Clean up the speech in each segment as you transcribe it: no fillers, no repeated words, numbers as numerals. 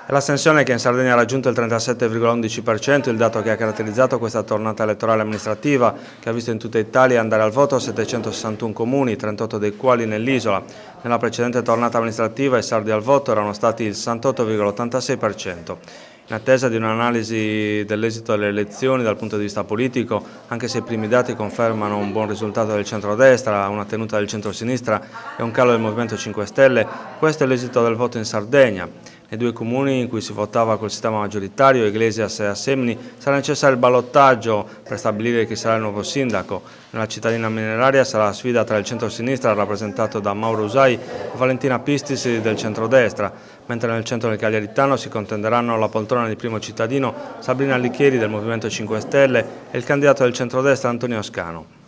È l'astensione che in Sardegna ha raggiunto il 37,11%, il dato che ha caratterizzato questa tornata elettorale amministrativa, che ha visto in tutta Italia andare al voto 761 comuni, 38 dei quali nell'isola. Nella precedente tornata amministrativa i sardi al voto erano stati il 68,86%. In attesa di un'analisi dell'esito delle elezioni dal punto di vista politico, anche se i primi dati confermano un buon risultato del centrodestra, una tenuta del centrosinistra e un calo del Movimento 5 Stelle, questo è l'esito del voto in Sardegna. Nei due comuni in cui si votava col sistema maggioritario, Iglesias e Assemini, sarà necessario il ballottaggio per stabilire chi sarà il nuovo sindaco. Nella cittadina mineraria sarà la sfida tra il centro-sinistra, rappresentato da Mauro Usai, e Valentina Pistis del centrodestra, mentre nel centro del Cagliaritano si contenderanno la poltrona di primo cittadino Sabrina Lichieri del Movimento 5 Stelle e il candidato del centrodestra Antonio Scano.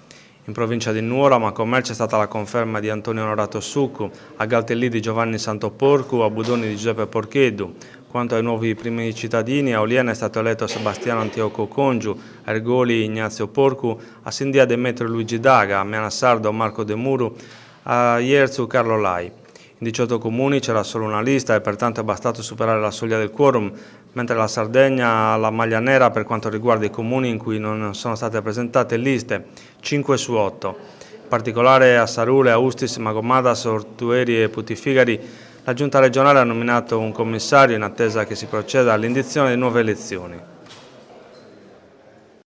In provincia di Nuoro, a Macommercio è stata la conferma di Antonio Onorato Succu, a Galtellì di Giovanni Santoporcu, a Budoni di Giuseppe Porcheddu. Quanto ai nuovi primi cittadini, a Oliena è stato eletto Sebastiano Antioco Congiu, a Ergoli Ignazio Porcu, a Sindia Demetrio Luigi Daga, a Meanassardo Marco De Muru, a Ierzu Carlo Lai. In 18 comuni c'era solo una lista e pertanto è bastato superare la soglia del quorum, mentre la Sardegna ha la maglia nera per quanto riguarda i comuni in cui non sono state presentate liste, 5 su 8. In particolare a Sarule, Austis, Magomadas, Ortueri e Putifigari la Giunta regionale ha nominato un commissario in attesa che si proceda all'indizione di nuove elezioni.